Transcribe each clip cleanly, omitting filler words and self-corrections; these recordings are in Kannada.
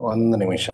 ಒಂದು ನಿಮಿಷ.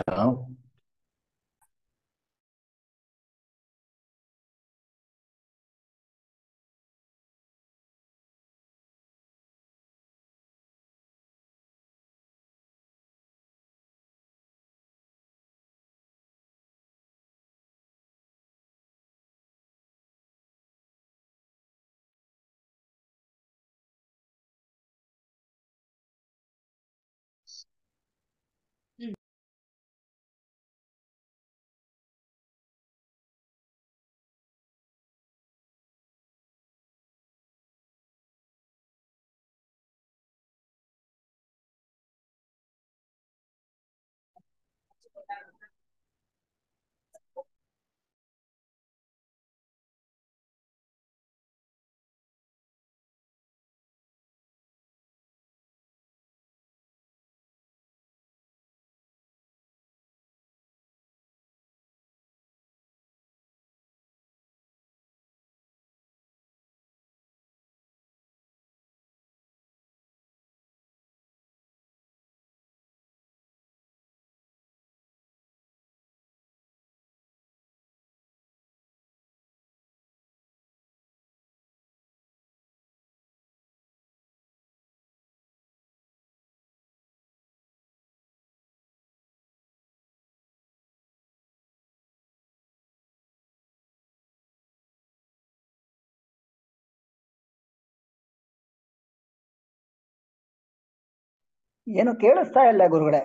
ಏನು ಕೇಳಿಸ್ತಾ ಇಲ್ಲ ಗುರುಗಳೇ.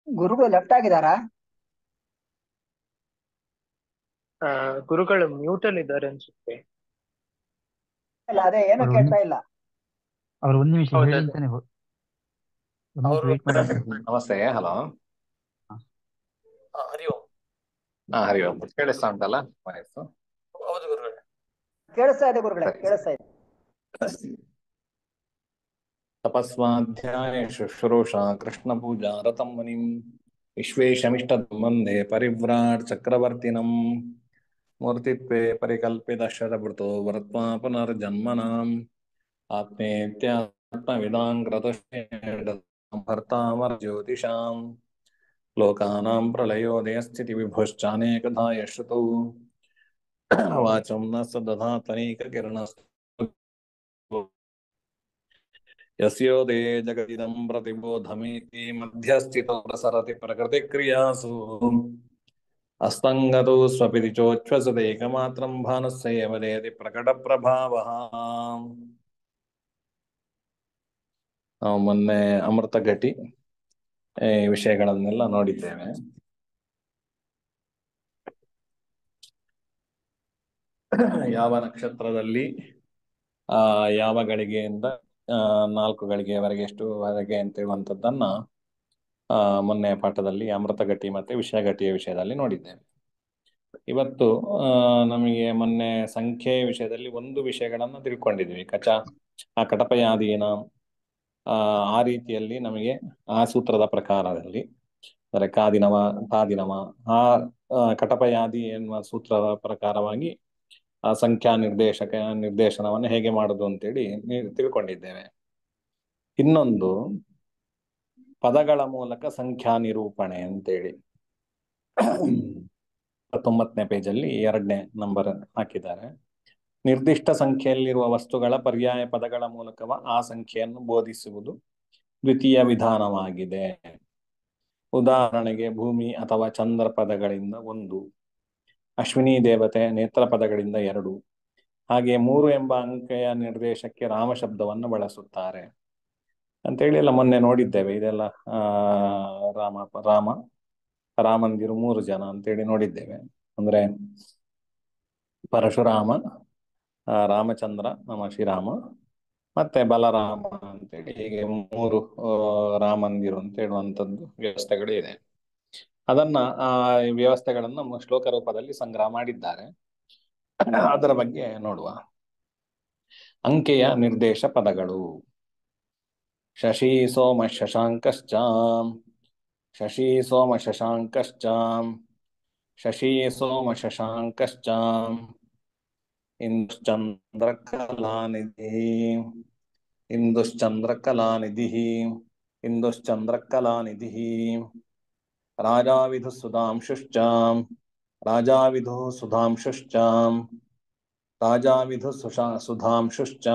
ಗುರುಗಳು ಲೆಫ್ಟ್ ಆಗಿದಾರಾ? ಗುರುಗಳು ಮ್ಯೂಟ್ ಅಲ್ಲಿ ಇದ್ದಾರೆ ಅನ್ಸುತ್ತೆ. ಇಲ್ಲ, ಅದೇ ಏನು ಕೇಳ್ತಾ ಇಲ್ಲ. ಅವ್ರು ಒಂದು ನಿಮಿಷ ಹೌದಾ? ಹೇಳಿ ಅಂತಾನೆ ಒಂದು ನಿಮಿಷ ವೇಟ್ ಮಾಡಿ ಅಂತ. ನಮಸ್ತೆ. ಹಲೋ. ಹರಿ ಓಂ. ಹರಿ ಓಂ. ಕೇಳಿಸ್ತಾ ಉಂಟಲ್ಲ ವಾಯ್ಸು? ಹೌದು ಗುರುಗಳೇ. ಕೇಳಿಸ್ತಾ ಇದೆ ಗುರುಗಳೇ, ಕೇಳಿಸ್ತಾ ಇದೆ. ತಪಸ್ವಾಧ್ಯಾಯ ಶುಶ್ರೂಷಾ ಕೃಷ್ಣ ಪೂಜಾ ರತಂ ಮುನಿಂ ವಿಶ್ವೇಶಮಿಷ್ಟ ವಂದೇ ಪರಿವ್ರಾಟ್ ಚಕ್ರವರ್ತಿನಂ ಮೂರ್ತಿತ್ವೇ ಪರಿಕಲ್ಪಿತ ಶತಭೃತೋ ವರತ್ವಾ ಪುನರ್ಜನ್ಮನಾಂ ಆತ್ಮೇತ್ಯಾತ್ಮವಿದಾಂ ಕೃತಶ್ಚೇದಮರ್ತಾಮರ ಜ್ಯೋತಿಷಾಂ ಲೋಕಾನಾಂ ಪ್ರಳಯೋದಯ ಸ್ಥಿತಿ ವಿಭುಶ್ಚಾನೇಕಧಾ ಯಶ್ರುತೌ ವಾಚಂ ನ ಸದಧಾತನೈಕ ಕಿರಣಸ್ತು ಯಸ್ಯೋದೇ ಜಗದಿದಂ ಪ್ರತಿಬೋಧಮೇತಿ ಮಧ್ಯಸ್ಥಿತೋ ಪ್ರಸರತಿ ಪ್ರಕೃತಿಕ್ರಿಯಾಸು ಅಸ್ತಂಗತೋ ಸ್ವಪಿತಿ ಚೋಚ್ಛ್ವಸದೇಕಮಾತ್ರಂ ಭಾನುಸ್ಸೇವ ದೇಯತಿ ಪ್ರಕಟಪ್ರಭಾವಃ. ನಾವು ಮೊನ್ನೆ ಅಮೃತ ಘಟಿ ಈ ವಿಷಯಗಳನ್ನೆಲ್ಲ ನೋಡಿದ್ದೇವೆ. ಯಾವ ನಕ್ಷತ್ರದಲ್ಲಿ ಯಾವ ಗಳಿಗೆಯಿಂದ 4 ಗಳಿಗೆಯವರೆಗೆ ಎಷ್ಟುವರೆಗೆ ಅಂತ ಹೇಳುವಂಥದ್ದನ್ನ ಮೊನ್ನೆ ಪಾಠದಲ್ಲಿ ಅಮೃತ ಘಟಿ ಮತ್ತೆ ವಿಷಯ ಘಟಿಯ ವಿಷಯದಲ್ಲಿ ನೋಡಿದ್ದೇವೆ. ಇವತ್ತು ನಮಗೆ ಮೊನ್ನೆ ಸಂಖ್ಯೆಯ ವಿಷಯದಲ್ಲಿ ಒಂದು ವಿಷಯಗಳನ್ನ ತಿಳ್ಕೊಂಡಿದ್ವಿ. ಕಟಪಯಾದೀನ ಆ ರೀತಿಯಲ್ಲಿ ನಮಗೆ ಆ ಸೂತ್ರದ ಪ್ರಕಾರದಲ್ಲಿ ಅಂದರೆ ಕಾದಿನವ ತಾದಿನವ ಆ ಕಟಪಯಾದಿ ಎನ್ನುವ ಸೂತ್ರದ ಪ್ರಕಾರವಾಗಿ ಆ ಸಂಖ್ಯಾ ನಿರ್ದೇಶನವನ್ನು ಹೇಗೆ ಮಾಡುದು ಅಂತೇಳಿ ತಿಳ್ಕೊಂಡಿದ್ದೇವೆ. ಇನ್ನೊಂದು ಪದಗಳ ಮೂಲಕ ಸಂಖ್ಯಾ ನಿರೂಪಣೆ ಅಂತೇಳಿ 19ನೇ ಪೇಜಲ್ಲಿ 2ನೇ ನಂಬರ್ ಹಾಕಿದ್ದಾರೆ. ನಿರ್ದಿಷ್ಟ ಸಂಖ್ಯೆಯಲ್ಲಿರುವ ವಸ್ತುಗಳ ಪರ್ಯಾಯ ಪದಗಳ ಮೂಲಕವ ಆ ಸಂಖ್ಯೆಯನ್ನು ಬೋಧಿಸುವುದು ದ್ವಿತೀಯ ವಿಧಾನವಾಗಿದೆ. ಉದಾಹರಣೆಗೆ ಭೂಮಿ ಅಥವಾ ಚಂದ್ರ ಪದಗಳಿಂದ 1, ಅಶ್ವಿನಿ ದೇವತೆ ನೇತ್ರ ಪದಗಳಿಂದ 2, ಹಾಗೆ 3 ಎಂಬ ಅಂಕೆಯ ನಿರ್ದೇಶಕ್ಕೆ ರಾಮ ಶಬ್ದವನ್ನು ಬಳಸುತ್ತಾರೆ ಅಂತೇಳಿ ಎಲ್ಲ ಮೊನ್ನೆ ನೋಡಿದ್ದೇವೆ. ಇದೆಲ್ಲ ರಾಮಂದಿರು 3 ಜನ ಅಂತೇಳಿ ನೋಡಿದ್ದೇವೆ. ಅಂದ್ರೆ ಪರಶುರಾಮ, ರಾಮಚಂದ್ರ ನಮ್ಮ ಶ್ರೀರಾಮ, ಮತ್ತೆ ಬಲರಾಮ ಅಂತೇಳಿ ಹೀಗೆ 3 ರಾಮಂದಿರು ಅಂತ ಹೇಳುವಂಥದ್ದು ವ್ಯವಸ್ಥೆಗಳು ಇದೆ. ಅದನ್ನ ವ್ಯವಸ್ಥೆಗಳನ್ನ ಶ್ಲೋಕ ರೂಪದಲ್ಲಿ ಸಂಗ್ರಹ ಮಾಡಿದ್ದಾರೆ. ಅದರ ಬಗ್ಗೆ ನೋಡುವ. ಅಂಕೆಯ ನಿರ್ದೇಶ ಪದಗಳು: ಶಶಿ ಸೋಮ ಶಶಾಂಕಶ್ಚ, ಶಶಿ ಸೋಮ ಶಶಾಂಕಶ್ಚ, ಶಶಿ ಸೋಮ ಶಶಾಂಕಶ್ಚ, ಇಂದುಶ್ಚಂದ್ರಕಲಾನಿಧಿ ಇಂದುಶ್ಚಂದ್ರಕಲಾನಿಧಿ ಇಂದುಶ್ಚಂದ್ರಕಲಾನಿಧಿ ರಾಜಾವಿಧು ಸುಧಾಂಶುಶ್ಚ ರಾಜಾವಿಧು ಸುಧಾಂಶುಶ್ಚ ರಾಜಾವಿಧು ಸುಧಾಂಶುಶ್ಚ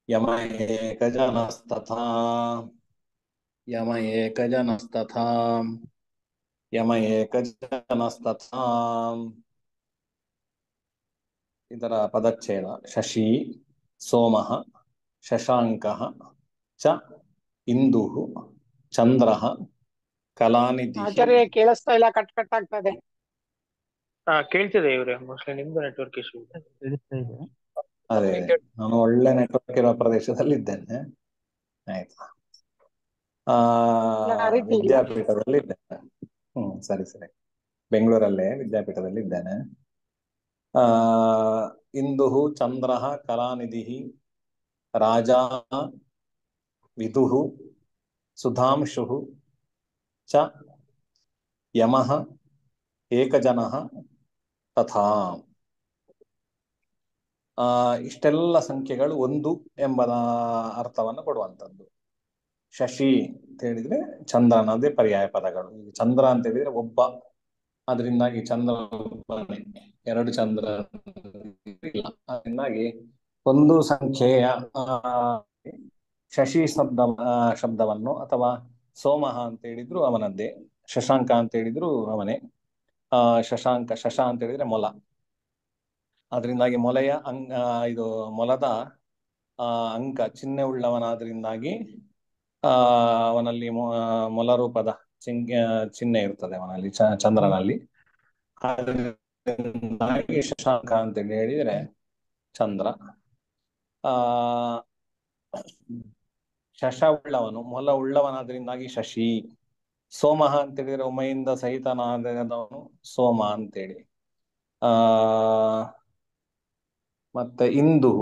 ಯಮ ಏಕಜನಸ್ತಥಾ ಯಮ ಏಕಜನಸ್ತಥಾ ಯಮ ಏಕಜನಸ್ತಥಾ. ಇದರ ಪದಚ್ಛೇದ ಶಶಿ ಸೋಮಃ ಶಶಾಂಕಃ ಚ ಇಂದುಃ ಚಂದ್ರಃ ಕಲಾನಿಧಿ. ಆಚಾರ್ಯ ಕೇಳಿಸ್ತಾ ಇಲ್ಲ, ಕಟ್ ಕಟ್ ಆಗ್ತಾ ಇದೆ. ಕೇಳ್ತಿದೆ ಇವ್ರೆ, ಮೋಸ್ಟ್ಲಿ ನಿಮ್ದು ನೆಟ್ವರ್ಕ್ ಇಶ್ಯೂ ಇದೆ. ತಿಳಿಸ್ತಾ ಇದೆ. ಅದೇ ನಾನು ಒಳ್ಳೆ ನೆಟ್ವರ್ಕ್ ಇರುವ ಪ್ರದೇಶದಲ್ಲಿ ಇದ್ದೇನೆ. ಆಯ್ತಾ, ರೀತಿ ಇಲ್ಲ. ವಿದ್ಯಾಪೀಠದಲ್ಲಿ ಇದ್ದೇನೆ. ಸರಿ ಸರಿ, ಬೆಂಗಳೂರಲ್ಲೇ ವಿದ್ಯಾಪೀಠದಲ್ಲಿ ಇದ್ದೇನೆ. ಇಂದುಃ ಚಂದ್ರಃ ಕಲಾನಿಧಿ ರಾಜಾ ವಿದುಃ ಸುಧಾಂಶುಃ ಚ ಯಮಃ ಏಕಜನಃ ತಥಾ. ಇಷ್ಟೆಲ್ಲ ಸಂಖ್ಯೆಗಳು ಒಂದು ಎಂಬ ಅರ್ಥವನ್ನು ಕೊಡುವಂಥದ್ದು. ಶಶಿ ಅಂತ ಹೇಳಿದ್ರೆ ಚಂದ್ರನದೇ ಪರ್ಯಾಯ ಪದಗಳು. ಚಂದ್ರ ಅಂತ ಹೇಳಿದ್ರೆ ಒಬ್ಬ, ಅದರಿಂದಾಗಿ ಚಂದ್ರ ಒಬ್ಬನೇ, ಎರಡು ಚಂದ್ರ ಇಲ್ಲ. ಅದರಿಂದಾಗಿ ಒಂದು ಸಂಖ್ಯೆಯ ಶಶಿ ಶಬ್ದವನ್ನು ಅಥವಾ ಸೋಮಃ ಅಂತ ಹೇಳಿದ್ರು ಅವನದ್ದೇ, ಶಶಾಂಕ ಅಂತ ಹೇಳಿದ್ರು ಅವನೇ. ಶಶಾಂಕ, ಶಶ ಅಂತ ಹೇಳಿದ್ರೆ ಮೊಲ, ಅದರಿಂದಾಗಿ ಮೊಲೆಯ ಇದು ಮೊಲದ ಅಂಕ ಚಿಹ್ನೆ ಉಳ್ಳವನಾದ್ರಿಂದಾಗಿ ಅವನಲ್ಲಿ ಮೊಲ ರೂಪದ ಚಿಹ್ನೆ ಇರ್ತದೆ ಅವನಲ್ಲಿ, ಚಂದ್ರನಲ್ಲಿ. ಅದರಿಂದಾಗಿ ಶಶಾಂಕ ಅಂತ ಹೇಳಿದ್ರೆ ಚಂದ್ರ. ಶಶ ಉಳ್ಳವನು, ಮೊಲ ಉಳ್ಳವನಾದ್ರಿಂದಾಗಿ ಶಶಿ. ಸೋಮಃ ಅಂತ ಹೇಳಿದ್ರೆ ಉಮೆಯಿಂದ ಸಹಿತನಾದವನು ಸೋಮ ಅಂತೇಳಿ. ಮತ್ತೆ ಇಂದು,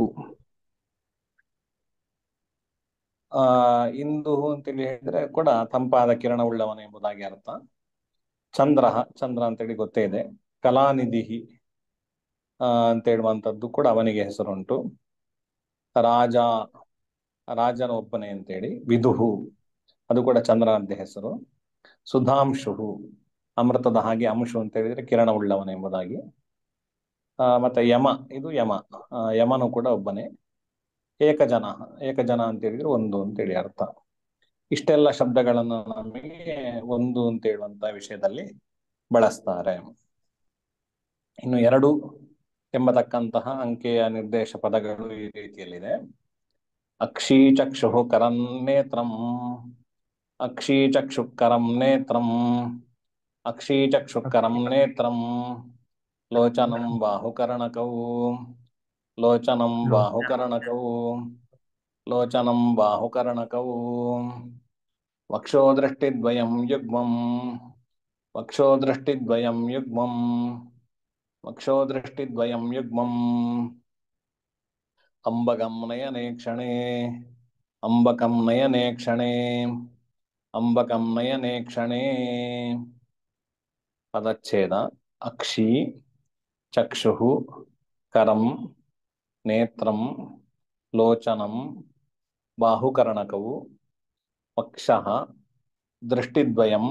ಇಂದು ಅಂತೇಳಿ ಹೇಳಿದ್ರೆ ಕೂಡ ತಂಪಾದ ಕಿರಣ ಉಳ್ಳವನು ಎಂಬುದಾಗಿ ಅರ್ಥ. ಚಂದ್ರ, ಚಂದ್ರ ಅಂತೇಳಿ ಗೊತ್ತೇ ಇದೆ. ಕಲಾನಿಧಿ ಅಂತ ಹೇಳುವಂಥದ್ದು ಕೂಡ ಅವನಿಗೆ ಹೆಸರುಂಟು. ರಾಜ, ರಾಜನ ಒಬ್ಬನೇ ಅಂತೇಳಿ. ವಿದುಹು, ಅದು ಕೂಡ ಚಂದ್ರನದ್ದೇ ಹೆಸರು. ಸುಧಾಂಶು, ಅಮೃತದ ಹಾಗೆ ಅಂಶು ಅಂತ ಹೇಳಿದ್ರೆ ಕಿರಣ ಉಳ್ಳವನು ಎಂಬುದಾಗಿ. ಮತ್ತೆ ಯಮ, ಇದು ಯಮ, ಯಮನು ಕೂಡ ಒಬ್ಬನೇ. ಏಕಜನ, ಏಕಜನ ಅಂತ ಹೇಳಿದ್ರೆ ಒಂದು ಅಂತೇಳಿ ಅರ್ಥ. ಇಷ್ಟೆಲ್ಲ ಶಬ್ದಗಳನ್ನು ನಮಗೆ ಒಂದು ಅಂತ ಹೇಳುವಂತ ವಿಷಯದಲ್ಲಿ ಬಳಸ್ತಾರೆ. ಇನ್ನು ಎರಡು ಎಂಬತಕ್ಕಂತಹ ಅಂಕೆಯ ನಿರ್ದೇಶ ಪದಗಳು ಈ ರೀತಿಯಲ್ಲಿದೆ. ಅಕ್ಷಿ ಚಕ್ಷು ಕರಂ ನೇತ್ರಂ, ಅಕ್ಷಿ ಚಕ್ಷು ಕರಂ ನೇತ್ರಂ, ಅಕ್ಷಿ ಚಕ್ಷು ಕರಂ ನೇತ್ರಂ, ಲೋಚನಂ ಬಾಹುಕರ್ಣಕೌ, ಲೋಚನಂ ಬಾಹುಕರ್ಣಕೌ, ಲೋಚನಂ ಬಾಹುಕರ್ಣಕೌ, ವಕ್ಷೋದೃಷ್ಟಿದ್ವಯಂ ಯುಗ್ಮಂ, ವಕ್ಷೋದೃಷ್ಟಿದ್ವಯಂ ಯುಗ್ಮಂ, ವಕ್ಷೋದೃಷ್ಟಿದ್ವಯಂ ಯುಗ್ಮಂ, ಅಂಬಗಂ ನಯನೇ ಕ್ಷಣೇ, ಅಂಬಕಂ ನಯನೇ ಕ್ಷಣೇ, ಅಂಬಕಂ ನಯನೇ ಕ್ಷಣೇ. ಪದಚ್ಛೇದ ಅಕ್ಷಿ ಚಕ್ಷು ಕರಂ ನೇತ್ರಂ ಲೋಚನಂ ಬಾಹುಕರ್ಣಕೌ ವಕ್ಷಃ ದೃಷ್ಟಿದ್ವಯಂ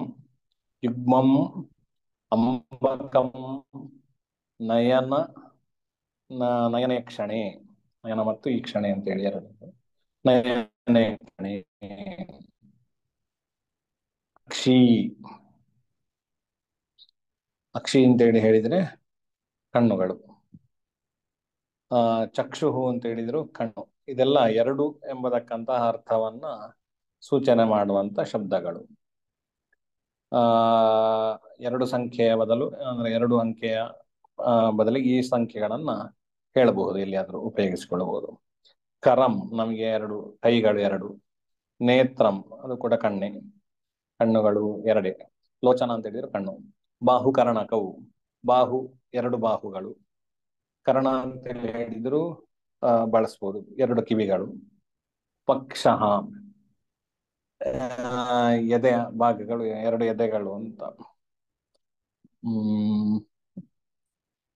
ಯುಗ್ಮಂ ಅಂಬಕಂ ನಯನ ನಯನೇ ಕ್ಷಣೆ. ನಯನ ಮತ್ತು ಈ ಕ್ಷಣೆ ಅಂತ ಹೇಳಿ ಎರಡು. ನಯನೇ ಕ್ಷಣೆ. ಅಕ್ಷಿ, ಅಕ್ಷಿ ಅಂತೇಳಿ ಹೇಳಿದ್ರೆ ಕಣ್ಣುಗಳು. ಚಕ್ಷುಹು ಅಂತ ಹೇಳಿದ್ರು ಕಣ್ಣು. ಇದೆಲ್ಲ ಎರಡು ಎಂಬತಕ್ಕಂತಹ ಅರ್ಥವನ್ನ ಸೂಚನೆ ಮಾಡುವಂತ ಶಬ್ದಗಳು. ಎರಡು ಸಂಖ್ಯೆಯ ಬದಲು ಅಂದ್ರೆ ಎರಡು ಅಂಕೆಯ ಬದಲಿಗೆ ಈ ಸಂಖ್ಯೆಗಳನ್ನ ಹೇಳಬಹುದು, ಎಲ್ಲಿಯಾದ್ರೂ ಉಪಯೋಗಿಸಿಕೊಳ್ಳಬಹುದು. ಕರಂ, ನಮಗೆ ಎರಡು ಕೈಗಳು ಎರಡು. ನೇತ್ರಂ, ಅದು ಕೂಡ ಕಣ್ಣೆ, ಕಣ್ಣುಗಳು ಎರಡೇ. ಲೋಚನ ಅಂತ ಹೇಳಿದ್ರೆ ಕಣ್ಣು. ಬಾಹುಕರ್ಣಕವು, ಬಾಹು ಎರಡು ಬಾಹುಗಳು. ಕರ್ಣ ಅಂತ ಹೇಳಿದ್ರು ಬಳಸ್ಬೋದು, ಎರಡು ಕಿವಿಗಳು. ಪಕ್ಷಃ, ಎದೆಯ ಭಾಗಗಳು, ಎರಡು ಎದೆಗಳು ಅಂತ.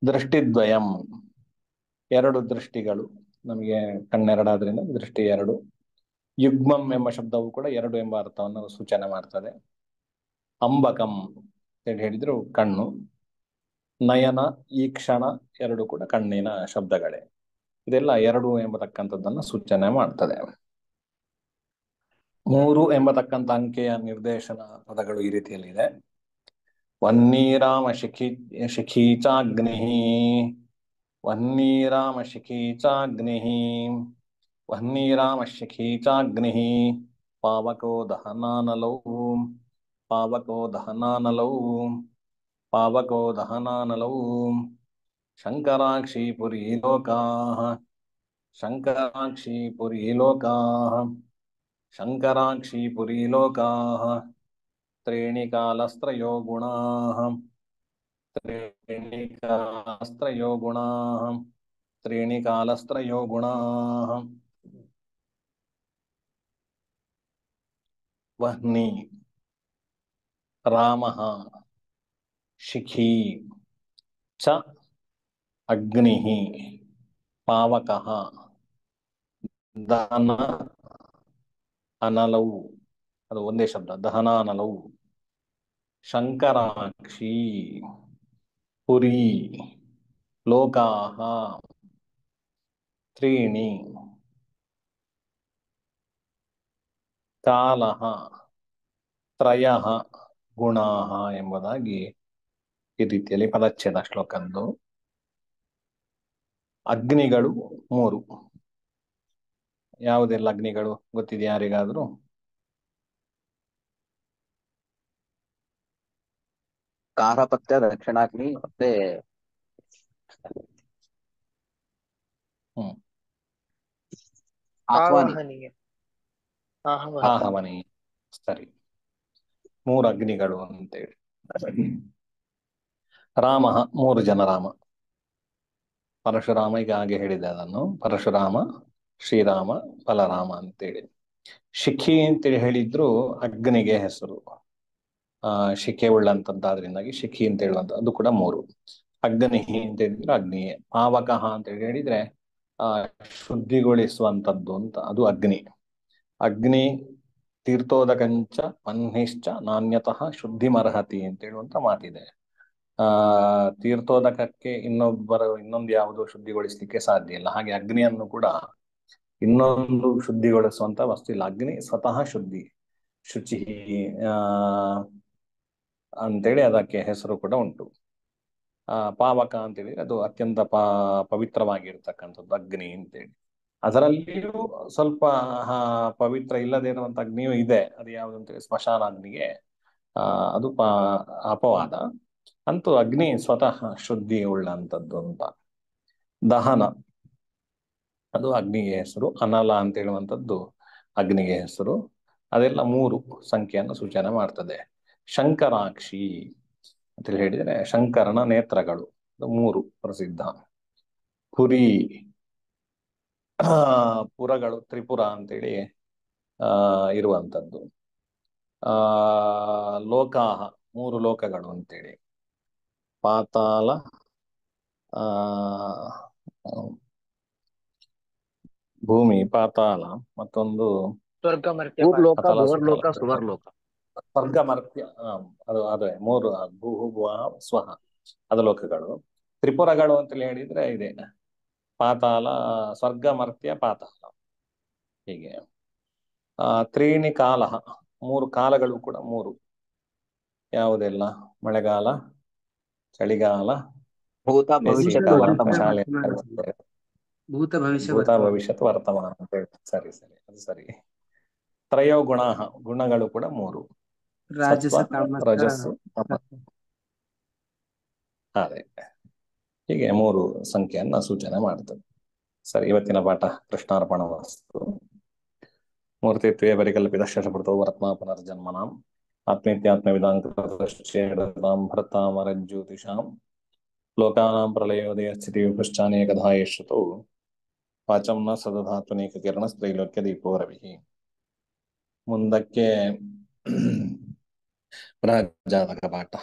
ದೃಷ್ಟಿದ್ವಯಂ, ಎರಡು ದೃಷ್ಟಿಗಳು, ನಮಗೆ ಕಣ್ಣೆರಡಾದ್ರಿಂದ ದೃಷ್ಟಿ ಎರಡು. ಯುಗ್ಮಂ ಎಂಬ ಶಬ್ದವು ಕೂಡ ಎರಡು ಎಂಬ ಅರ್ಥವನ್ನು ಸೂಚನೆ ಮಾಡ್ತದೆ. ಅಂಬಕಂ ಅಂತ ಹೇಳಿದ್ರು ಕಣ್ಣು. ನಯನ, ಈಕ್ಷಣ ಎರಡು ಕೂಡ ಕಣ್ಣಿನ ಶಬ್ದಗಳೇ. ಇದೆಲ್ಲ ಎರಡು ಎಂಬತಕ್ಕಂಥದ್ದನ್ನು ಸೂಚನೆ ಮಾಡ್ತದೆ. ಮೂರು ಎಂಬತಕ್ಕಂಥ ಅಂಕೆಯ ನಿರ್ದೇಶನ ಪದಗಳು ಈ ರೀತಿಯಲ್ಲಿದೆ. ವನ್ನೀರಾಮ ಶಿಖೀಚಾಗ್ನಿ, ವನ್ನೀರಾಮ ಶಿಖೀಚಾಗ್ನಿ, ವನ್ನೀರಾಮ ಶಿಖೀಚಾಗ್ನಿ, ಪಾವಕೋ ದಹನಾನಲೌ, ಪಾವಕೋ ದಹನಾನಲೌ, ಪಾವಕೋ ದಹನಾನಲೌ, ಶಂಕರಾಕ್ಷಿ ಪುರಿ ಲೋಕಾಃ, ಶಂಕರಾಕ್ಷಿ ಪುರಿ ಲೋಕಾಃ, ಶಂಕರಾಕ್ಷಿ ಪುರಿ ಲೋಕಾಃ, ತ್ರೀಣಿ ಕಾಲಸ್ತ್ರಯೋ ಗುಣಾಃ, ತ್ರೀಣಿ ಕಾಲಸ್ತ್ರಯೋ ಗುಣಾಃ, ತ್ರೀಣಿ ಕಾಲಸ್ತ್ರಯೋ ಗುಣಾಃ. ವಹ್ನಿ, ರಾಮಃ, ಶಿಖಿ ಚ ಅಗ್ನಿಃ, ಪಾವಕಃ, ದಹನ ಅನಲೌ, ಅದು ಒಂದೇ ಶಬ್ದ, ದಹನಾನಲೌ, ಶಂಕರಾಕ್ಷಿ ಪುರಿ ಲೋಕಾಃ, ತ್ರೀಣಿ ಕಾಲಃ ತ್ರಯಃ ಗುಣಾಃ ಎಂಬುದಾಗಿ ಈ ರೀತಿಯಲ್ಲಿ ಪದಚ್ಛೇದ ಶ್ಲೋಕದ್ದು. ಅಗ್ನಿಗಳು ಮೂರು. ಯಾವುದೆಲ್ಲ ಅಗ್ನಿಗಳು ಗೊತ್ತಿದೆಯಾ ಯಾರಿಗಾದ್ರೂ? ಕಾರಪತ್ಯ, ದಕ್ಷಿಣಾಗ್ನಿ ಮತ್ತೆ ಆಹ್ವಾನಿ. ಆವಾಹನೀಯ. ಆಹವನಿ. ಸರಿ, ಮೂರು ಅಗ್ನಿಗಳು ಅಂತೇಳಿ. ರಾಮ, ಮೂರು ಜನ ರಾಮ. ಪರಶುರಾಮ, ಈಗ ಹಾಗೆ ಹೇಳಿದೆ ಅದನ್ನು, ಪರಶುರಾಮ, ಶ್ರೀರಾಮ, ಬಲರಾಮ ಅಂತೇಳಿ. ಶಿಖಿ ಅಂತೇಳಿ ಹೇಳಿದ್ರು ಅಗ್ನಿಗೆ ಹೆಸರು. ಶಿಖೆ ಉಳ್ಳಂತದ್ದಾದ್ರಿಂದಾಗಿ ಶಿಖಿ ಅಂತ ಹೇಳುವಂತ, ಅದು ಕೂಡ ಮೂರು. ಅಗ್ನಿ ಅಂತ ಹೇಳಿದ್ರೆ ಅಗ್ನಿಯೇ. ಪಾವಕಃ ಅಂತ ಹೇಳಿದ್ರೆ ಶುದ್ಧಿಗೊಳಿಸುವಂತದ್ದು ಅಂತ, ಅದು ಅಗ್ನಿ. ಅಗ್ನಿ ತೀರ್ಥೋದಕಂಚ ಪನ್ನಿಶ್ಚ ನಾಣ್ಯತಃ ಶುದ್ಧಿಮರ್ಹತಿ ಅಂತ ಹೇಳುವಂತ ಮಾತಿದೆ. ತೀರ್ಥೋದಕಕ್ಕೆ ಇನ್ನೊಂದು ಯಾವುದು ಶುದ್ಧಿಗೊಳಿಸ್ಲಿಕ್ಕೆ ಸಾಧ್ಯ ಇಲ್ಲ. ಹಾಗೆ ಅಗ್ನಿಯನ್ನು ಕೂಡ ಇನ್ನೊಂದು ಶುದ್ಧಿಗೊಳಿಸುವಂತ ವಸ್ತು ಇಲ್ಲ. ಅಗ್ನಿ ಸ್ವತಃ ಶುಚಿ ಅಂತೇಳಿ ಅದಕ್ಕೆ ಹೆಸರು ಕೂಡ ಉಂಟು. ಪಾವಕ ಅಂತೇಳಿ ಅದು ಅತ್ಯಂತ ಪವಿತ್ರವಾಗಿರ್ತಕ್ಕಂಥದ್ದು ಅಗ್ನಿ ಅಂತೇಳಿ. ಅದರಲ್ಲಿಯೂ ಸ್ವಲ್ಪ ಪವಿತ್ರ ಇಲ್ಲದೆ ಇರುವಂತ ಅಗ್ನಿಯೂ ಇದೆ. ಅದು ಯಾವುದು ಅಂತೇಳಿ ಸ್ಮಶಾನ ಅಗ್ನಿಗೆ ಅದು ಅಪವಾದ. ಅಂತೂ ಅಗ್ನಿ ಸ್ವತಃ ಶುದ್ಧಿ ಉಳ್ಳಂಥದ್ದು ಅಂತ. ದಹನ, ಅದು ಅಗ್ನಿಗೆ ಹೆಸರು. ಅನಲ ಅಂತ ಹೇಳುವಂಥದ್ದು ಅಗ್ನಿಗೆ ಹೆಸರು. ಅದೆಲ್ಲ ಮೂರು ಸಂಖ್ಯೆಯನ್ನು ಸೂಚನೆ ಮಾಡ್ತದೆ. ಶಂಕರಾಕ್ಷಿ ಅಂತ ಹೇಳಿದ್ರೆ ಶಂಕರನ ನೇತ್ರಗಳು, ಅದು ಮೂರು ಪ್ರಸಿದ್ಧ. ಪುರಿ, ಪುರಗಳು, ತ್ರಿಪುರ ಅಂತೇಳಿ ಇರುವಂಥದ್ದು. ಲೋಕಾಹ, ಮೂರು ಲೋಕಗಳು ಅಂತೇಳಿ. ಪಾತಾಳ, ಭೂಮಿ, ಪಾತಾಳ, ಮತ್ತೊಂದು ಸ್ವರ್ಗ ಮರ್ತ್ಯ, ಭೂರ್ಲೋಕ, ಪಾತಾಳ, ಭುವರ್ಲೋಕ, ಸುತಲ, ಸುವರ್ಲೋಕ. ಸ್ವರ್ಗ ಮರ್ತ್ಯ. ಅದು ಅದೇ ಮೂರು, ಭೂ ಭುವ ಸ್ವಹ, ಅದು ಲೋಕಗಳು. ತ್ರಿಪುರಗಳು ಅಂತೇಳಿ ಹೇಳಿದ್ರೆ ಇದೆ ಪಾತಾಳ, ಸ್ವರ್ಗ ಮರ್ತ್ಯ, ಪಾತಾಳ, ಹೀಗೆ. ತ್ರೀಣಿ ಕಾಲ, ಮೂರು ಕಾಲಗಳು ಕೂಡ ಮೂರು. ಯಾವುದೆಲ್ಲ? ಮಳೆಗಾಲ, ಚಳಿಗಾಲ, ಭೂತ, ಭವಿಷ್ಯತ್, ಬೇಸಿಗೆಕಾಲ, ವರ್ತಮಾನ. ಶಾಲೆ, ಭೂತ ಭವಿಷ್ಯ ಭೂತ, ಭವಿಷ್ಯತ್, ವರ್ತಮಾನ ಅಂತ ಹೇಳಿ. ಸರಿ ಸರಿ, ಅದು ಸರಿ. ತ್ರಯೋ ಗುಣ, ಗುಣಗಳು ಕೂಡ ಮೂರು. ರಾಜಸ, ಸತ್ವ, ತಾಮಸ, ರಜಸ್ಸು, ತಮಸ್ಸು. ಅದೇ, ಹೀಗೆ ಮೂರು ಸಂಖ್ಯೆಯನ್ನ ಸೂಚನೆ ಮಾಡ್ತದೆ. ಸರಿ, ಇವತ್ತಿನ ಪಾಠ ಕೃಷ್ಣಾರ್ಪಣಮಸ್ತು. ಮೂರ್ತಿತ್ವೇ ಪರಿಕಲ್ಪಿತ ಶಶಪೃತೋ ವರ್ತ್ಮ ಪುನರ್ಜನ್ಮನಾಂ ಆತ್ಮೇತ್ಯಾತ್ಮವಿದಾಂ ಭರ್ತಾಮರಜ್ಯೋತಿಷಾಂ ಲೋಕಾನಾಂ ಪ್ರಳಯೋದಯ ಸ್ಥಿತಿ ವಿಪಶ್ಚಾನೇಕಧಾ ಯಶ್ರುತೌ ವಾಚಂ ನ ಸದಧಾತ್ವನೇಕ ಕಿರಣ ತ್ರೈಲೋಕ್ಯ ದೀಪೋ ರವಿಃ. ಮುಂದಕ್ಕೆ ಬೃಹಜ್ಜಾತಕ ಪಾಠ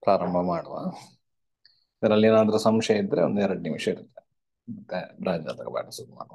ಪ್ರಾರಂಭ ಮಾಡುವ. ಇದರಲ್ಲಿ ಏನಾದ್ರೂ ಸಂಶಯ ಇದ್ರೆ 1-2 ನಿಮಿಷ ಇರುತ್ತೆ. ಮತ್ತೆ ರಾಜ ತಗೋಬೇಡ ಸುಮ್ಮನೆ